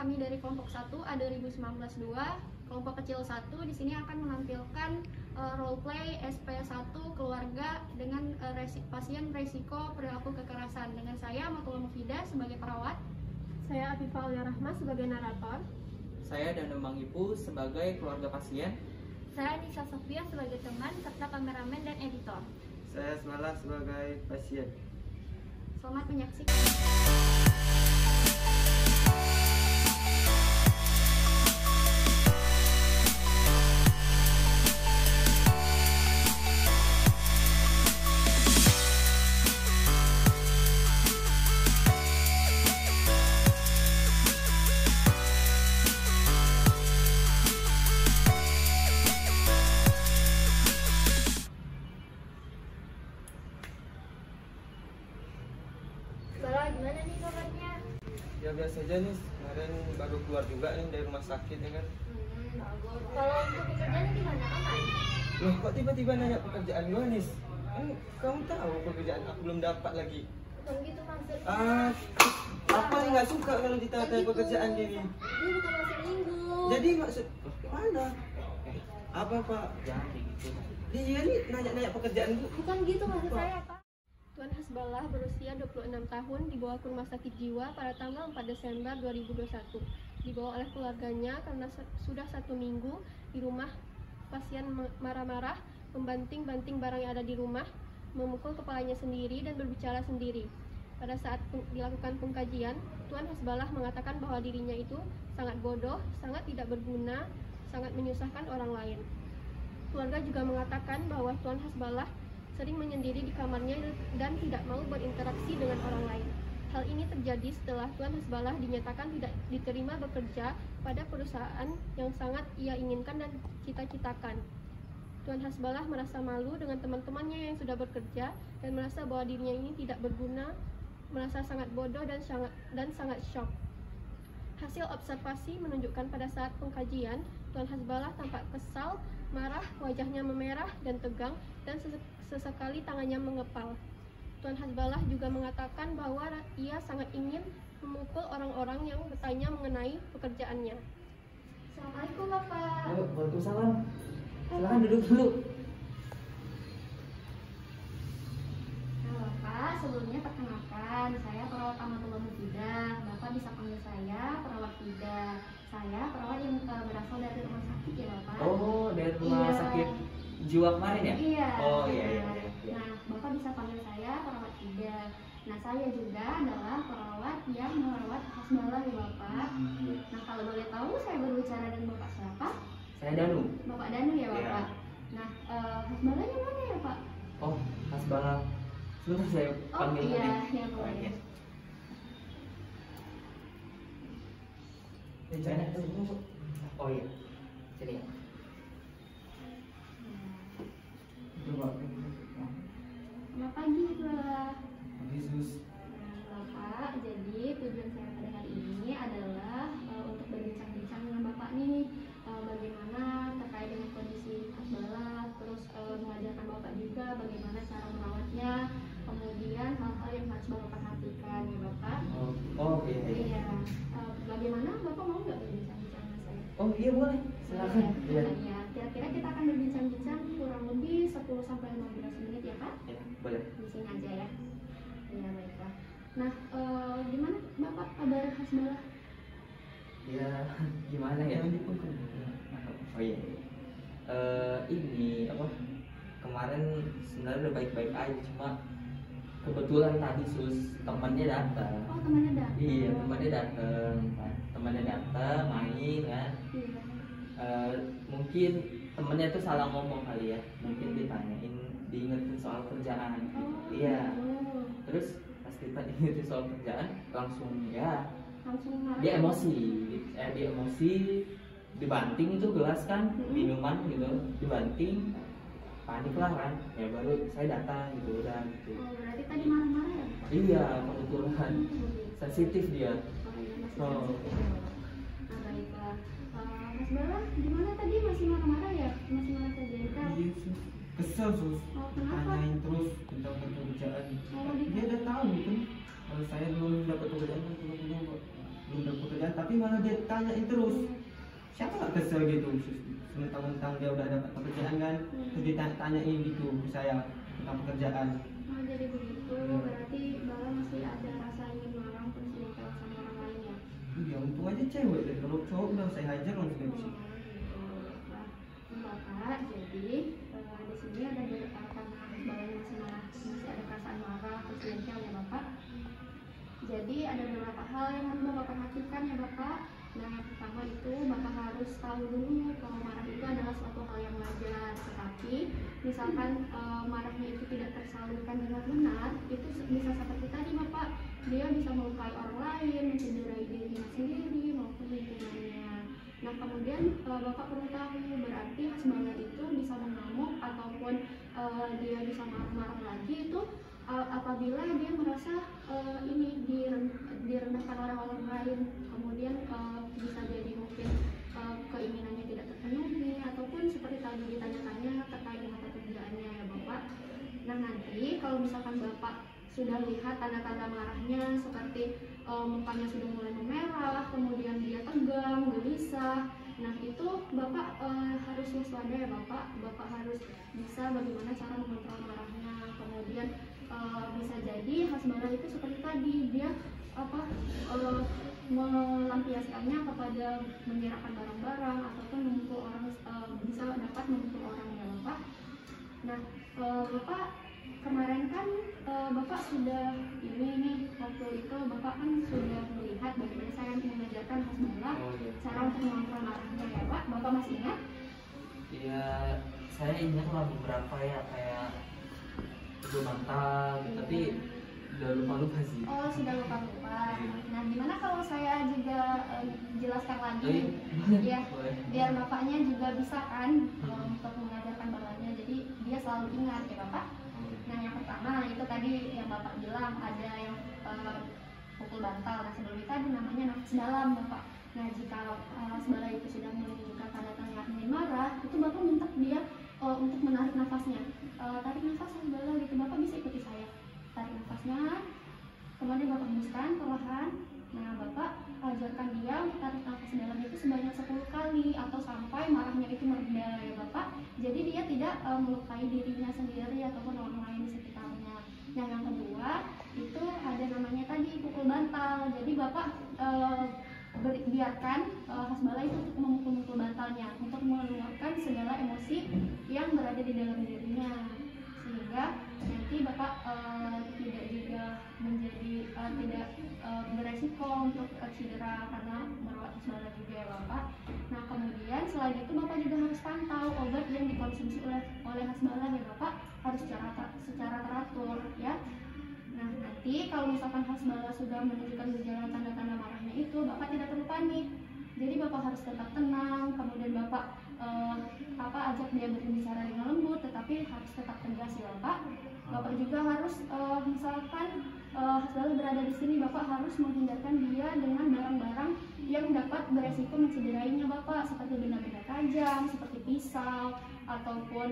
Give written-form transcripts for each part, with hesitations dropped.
kami dari kelompok 1 A2019-2, kelompok kecil 1 di sini akan menampilkan role play SP1 keluarga dengan pasien resiko perilaku kekerasan. Dengan saya Matullah Mufidah sebagai perawat. Saya Afifah Aulia Rahma sebagai narator. Saya Danu Mangipu sebagai keluarga pasien. Saya Nisa Sofia sebagai teman serta kameramen dan editor. Saya Smala sebagai pasien. Selamat menyaksikan. Gimana nih kabarnya? Ya biasa aja nih, kemarin baru keluar juga nih dari rumah sakit ya kan. Bagus. Kalau untuk pekerjaan gimana? Aman? Loh kok tiba-tiba nanya pekerjaan gue nih? Kan kamu tahu pekerjaan aku belum dapat lagi. Bukan gitu maksudnya. Apa nih nggak suka kalau ditanya pekerjaan gini? Ini bukan masuk minggu. Jadi maksud mana? Apa Pak? Jangan kayak gitu. Dia nih nanya-nanya pekerjaan bu. Bukan gitu maksud saya, Pak. Tuan Hasballah berusia 26 tahun dibawa ke rumah sakit jiwa pada tanggal 4 Desember 2021. Dibawa oleh keluarganya karena sudah 1 minggu di rumah. Pasien marah-marah, membanting-banting barang yang ada di rumah, memukul kepalanya sendiri dan berbicara sendiri. Pada saat dilakukan pengkajian, Tuan Hasballah mengatakan bahwa dirinya itu sangat bodoh, sangat tidak berguna, sangat menyusahkan orang lain. Keluarga juga mengatakan bahwa Tuan Hasballah sering menyendiri di kamarnya dan tidak mau berinteraksi dengan orang lain. Hal ini terjadi setelah Tuan Hasballah dinyatakan tidak diterima bekerja pada perusahaan yang sangat ia inginkan dan cita-citakan. Tuan Hasballah merasa malu dengan teman-temannya yang sudah bekerja dan merasa bahwa dirinya ini tidak berguna, merasa sangat bodoh dan sangat shock. Hasil observasi menunjukkan pada saat pengkajian, Tuan Hasballah tampak kesal, marah, wajahnya memerah dan tegang, dan sesekali tangannya mengepal. Tuan Hasballah juga mengatakan bahwa ia sangat ingin memukul orang-orang yang bertanya mengenai pekerjaannya. Assalamualaikum, Bapak. Waalaikumsalam. Silakan duduk dulu. Nah, Bapak, sebelumnya perkenalkan, saya perawat Amatullah Mufidah. Bapak bisa panggil saya perawat Fida. Saya perawat yang berasal dari rumah sakit ya, Bapak. Oh, dari rumah sakit jiwa kemarin ya? Iya. Oh iya. Nah, Bapak bisa panggil saya perawat Fida. Nah, saya juga adalah perawat yang merawat Hasballah ya, Bapak. Nah, kalau boleh tahu saya berbicara dengan Bapak siapa? Saya Danu. Bapak Danu ya, Bapak. Nah, Hasballahnya mana ya, Pak? Oh, Hasballah. Sebentar saya panggil iya, tadi. iya, boleh. Oh iya. Sini ya. Coba. Selamat pagi, Pak. Yesus. Nah, Bapak, jadi tujuan saya pada hari ini adalah untuk berbincang-bincang dengan Bapak nih, bagaimana terkait dengan kondisi Hasballah, terus mengajarkan Bapak juga bagaimana cara merawatnya, kemudian hal-hal yang harus Bapak perhatikan ya, Bapak. Oh iya. Iya. Bagaimana Bapak mau nggak berbincang-bincang sama saya? Oh iya boleh. Silakan. Iya. Ya, kira-kira kita akan berbincang-bincang kurang lebih 10-15 menit ya, Pak? Ya, boleh. Di sini aja ya. Iya, baiklah. Nah, gimana Bapak kabar Hasballah? Ya, gimana ya? Oh iya. Ini apa? Kemarin sebenarnya udah baik-baik aja, cuma kebetulan tadi temannya datang. Oh, temannya datang. Iya, temannya datang main kan. Iya. Mungkin temennya tuh salah ngomong kali ya, mungkin diingetin soal kerjaan. Iya. Terus pas kita ingetin soal kerjaan langsung marah. dia emosi, dibanting itu gelas kan, minuman gitu, dibanting, panik lah kan, ya baru saya datang gitu udah gitu. Oh, berarti tadi marah-marah ya? Iya, kebetulan sensitif dia. Oh. Nah, baiklah. Hasballah gimana tadi, masih marah-marah ya? Masih marah saja kan? Iya sus. Kesel sus. Oh, kenapa? Tanyain terus tentang pekerjaan. Oh, Dia udah tahu kan kalau saya belum dapat pekerjaan, belum dapat pekerjaan tapi malah dia tanyain terus. Siapa nggak kesel gitu, mentang-mentang dia udah dapat pekerjaan kan, terus ditanyain gitu ke saya tentang pekerjaan. Oh, jadi begitu. Berarti Bala masih ada rasa ingin marah terus ingin sama orang lain ya? Iya, untung aja cewek deh, kalau cowok udah saya hajar langsung dari sini. Bapak, jadi di sini ada karena Bala masih ada perasaan marah terus jengkel ya Bapak. Jadi ada beberapa hal yang harus Bapak perhatikan ya Bapak. Nah, yang pertama itu Bapak harus tahu dulu kalau marah itu adalah suatu hal yang wajar. Tetapi misalkan marahnya itu tidak tersalurkan dengan benar, itu bisa seperti tadi Bapak, dia bisa melukai orang lain, mencederai dirinya sendiri maupun lingkungannya. Nah, kemudian Bapak perlu tahu berarti hasbala itu bisa mengamuk ataupun dia bisa marah-marah lagi itu apabila dia merasa ini direndahkan orang-orang lain, kemudian bisa jadi mungkin keinginannya tidak terpenuhi ataupun seperti tadi ditanya-tanya terkait dengan pekerjaannya ya Bapak. Nah, nanti kalau misalkan Bapak sudah lihat tanda-tanda marahnya seperti mukanya sudah mulai memerah, kemudian dia tegang, gelisah. Nah, itu Bapak harus waspada ya Bapak. Bapak harus bisa bagaimana cara mengontrol marahnya. Kemudian bisa jadi hasbala itu seperti tadi, dia melampiaskannya kepada menyerahkan barang-barang ataupun memukul orang, bisa dapat memukul orang ya Bapak. Nah, Bapak kemarin kan Bapak sudah ini waktu itu Bapak kan sudah melihat bagaimana saya mengajarkan hasbala cara untuk mengontrol marahnya ya Pak. Bapak masih ingat? Ya, saya ingat lah beberapa ya, kayak itu mantap, tapi udah lupa-lupa sih. Oh, sudah lupa-lupa. Nah, gimana kalau saya juga jelaskan lagi? Ya, biar Bapaknya juga bisa kan untuk mengajarkan Bapaknya. Jadi dia selalu ingat ya Bapak. Nah, yang pertama itu tadi yang Bapak bilang ada yang pukul bantal. Nah, sebelum itu ada namanya nafas dalam Bapak. Nah, jika hasbala itu sudah menunjukkan tanda-tanda ingin marah, itu Bapak minta dia untuk menarik nafasnya. Tarik nafas hasbala gitu, Bapak bisa ikuti saya. Tarik nafasnya, kemudian Bapak hembuskan perlahan. Nah, Bapak ajarkan dia untuk tarik nafas dalam itu sebanyak 10 kali atau sampai marahnya itu mereda ya Bapak. Jadi dia tidak melukai dirinya sendiri ataupun orang lain di sekitarnya. Nah, yang kedua itu ada namanya tadi pukul bantal. Jadi Bapak biarkan hasbala itu untuk memukul bantalnya untuk mengeluarkan segala emosi yang berada di dalam dirinya, sehingga nanti Bapak tidak juga menjadi tidak beresiko untuk cedera karena merawat hasbala juga ya Bapak. Nah, kemudian selain itu Bapak juga harus pantau obat yang dikonsumsi oleh hasbala ya Bapak, harus secara teratur ya. Nah, nanti kalau misalkan hasbala sudah menunjukkan gejala tanda-tanda marahnya itu, Bapak tidak perlu panik. Jadi Bapak harus tetap tenang, kemudian Bapak ajak dia berbicara dengan lembut, tetapi harus tetap tegas ya Bapak. Bapak juga harus misalkan hasbala berada di sini, Bapak harus menghindarkan dia dengan barang-barang yang dapat beresiko mencederainya Bapak, seperti benda-benda tajam, seperti pisau, ataupun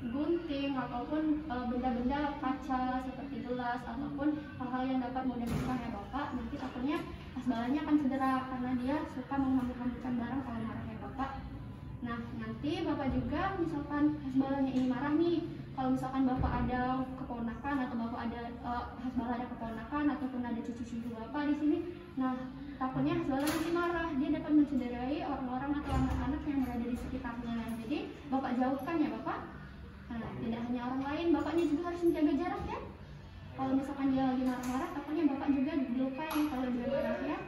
gunting, ataupun benda-benda kaca seperti gelas, ataupun hal-hal yang dapat mudah pecah ya Bapak. Nanti takutnya hasbalanya akan cedera karena dia suka menghambur-hamburkan barang kalau marah ya Bapak. Nah, nanti Bapak juga misalkan hasbalanya ini marah nih, kalau misalkan Bapak ada keponakan atau Bapak ada hasbala ada keponakan ataupun ada cucu-cucu Bapak di sini, nah takutnya hasbala nanti marah, dia dapat mencederai orang-orang atau anak-anak yang berada di sekitarnya. Jadi Bapak jauhkan ya Bapak. Nah, tidak hanya orang lain, Bapaknya juga harus menjaga jarak ya. Kalau misalkan dia lagi marah-marah, takutnya Bapak juga dilukai kalau dia marah ya.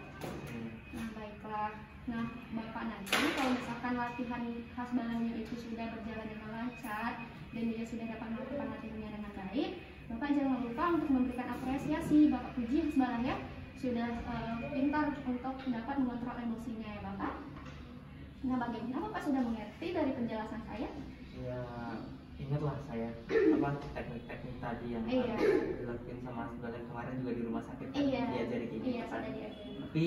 Nah, baiklah. Nah, Bapak nanti kalau misalkan latihan hasbalanya itu sudah berjalan dengan lancar dan dia sudah dapat melakukan latihannya dengan baik, Bapak jangan lupa untuk memberikan apresiasi. Bapak puji hasbala ya, sudah pintar untuk dapat mengontrol emosinya ya Bapak. Nah, bagaimana Bapak sudah mengerti dari penjelasan saya? Ya, ingatlah saya teknik-teknik tadi yang dilakuin sama hasbala kemarin juga di rumah sakit kan diajari gini. Iya, sudah diajari. Tapi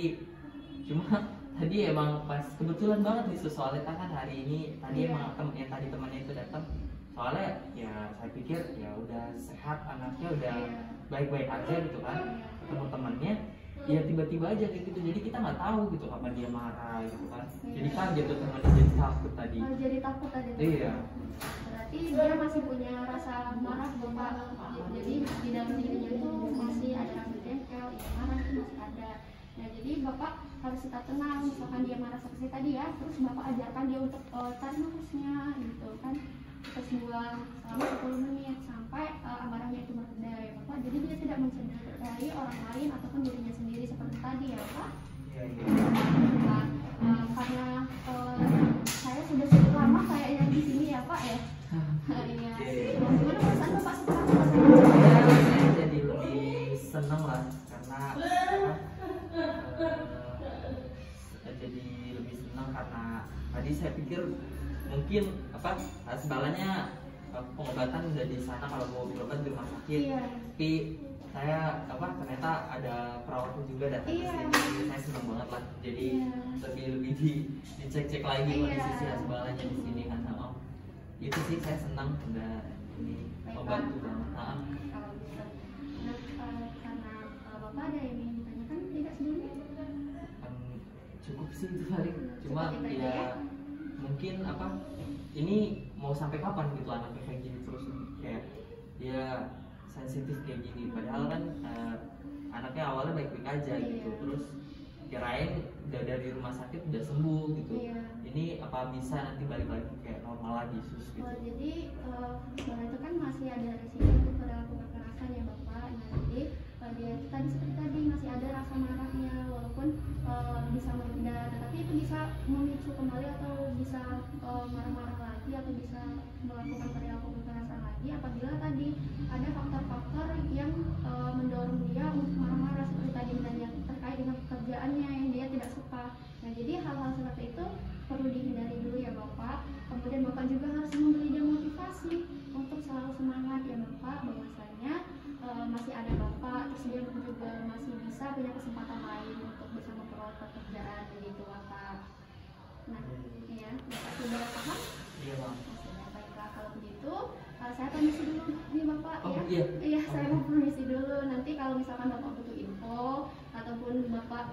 cuma tadi emang pas kebetulan banget nih soalnya kan hari ini tadi emang temannya itu datang, soalnya ya saya pikir ya udah sehat anaknya, udah baik-baik aja gitu kan, ketemu temannya ya tiba-tiba aja kayak gitu, jadi kita nggak tahu gitu kapan dia marah gitu kan. Jadi kaget tuh temannya, jadi takut tadi. Jadi takut tadi. Iya. Berarti dia masih punya rasa marah bapak. Jadi di dalam dirinya itu masih ada rasa jengkel, ya marah itu masih ada. Nah jadi bapak harus tetap tenang. Misalkan dia marah seperti tadi ya, terus bapak ajarkan dia untuk tarik nafasnya gitu kan. Terus buang selama 10 menit sampai amarahnya itu mereda ya bapak. Jadi dia tidak mencederai orang lain ataupun dirinya sendiri seperti tadi ya pak. Iya, iya. Nah, karena saya sudah cukup lama kayaknya di sini ya pak ya. Iya. Gimana perasaan bapak setelah Ya, saya jadi lebih seneng lah karena jadi lebih senang karena tadi saya pikir mungkin sebalanya pengobatan udah di sana kalau mau berobat di rumah sakit. Iya. Tapi saya ternyata ada perawatnya juga datang ke sini. Saya senang banget lah. Jadi lebih dicek-cek lagi kondisi sebalanya di sini kan. Itu sih saya senang udah ini membantu banget. Kalau gitu. Nah, karena bapak ada yang ingin ditanyakan tidak sebelumnya? Cukup sih itu paling. Cuma Cukup itu aja ya ya? mungkin ini mau sampai kapan gitu anaknya kayak gini terus kayak dia sensitif kayak gini, padahal kan anaknya awalnya baik-baik aja gitu, terus kirain udah dari rumah sakit udah sembuh gitu. Iya. Ini apa bisa nanti balik lagi kayak normal lagi sus gitu. Jadi bahwa itu kan masih ada resiko untuk perilaku kekerasan ya bapak. Nah jadi dia tadi seperti tadi masih ada rasa marahnya walaupun bisa mereda, tetapi itu bisa memicu kembali atau bisa marah-marah lagi atau bisa melakukan perilaku kekerasan lagi apabila tadi ada faktor-faktor yang mendorong dia untuk marah-marah seperti tadi dan yang terkait dengan pekerjaannya yang dia tidak suka. Nah jadi hal-hal seperti itu perlu dihindari dulu ya bapak. Kemudian bapak juga harus memberi dia motivasi untuk selalu semangat ya bapak, bahwasanya masih ada bapak, terus dia juga masih bisa punya kesempatan lain untuk bisa memperoleh pekerjaan begitu bapak. Nah ya bapak sudah paham? Iya bang. Sudah, baiklah kalau begitu saya permisi dulu nih bapak. Oh, ya iya. Saya mau permisi dulu. Nanti kalau misalkan bapak butuh info ataupun bapak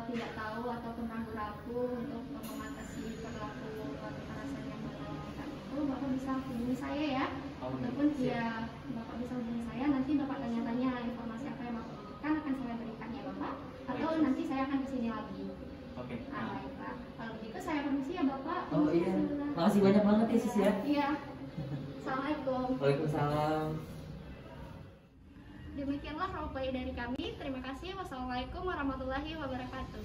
tidak tahu ataupun ragu-ragu untuk mengatasi perilaku kekerasan yang bapak lakukan itu, bapak bisa hubungi saya ya. Ataupun ya bapak bisa hubungi saya, nanti bapak tanya-tanya informasi apa yang bapak butuhkan akan saya berikan ya bapak. Atau nanti saya akan kesini lagi. Oke. Baiklah. Kalau begitu saya permisi ya bapak. Oh iya. Makasih banyak banget ya sis ya. Iya. Assalamualaikum. Waalaikumsalam. Demikianlah roleplay dari kami. Terima kasih. Wassalamualaikum warahmatullahi wabarakatuh.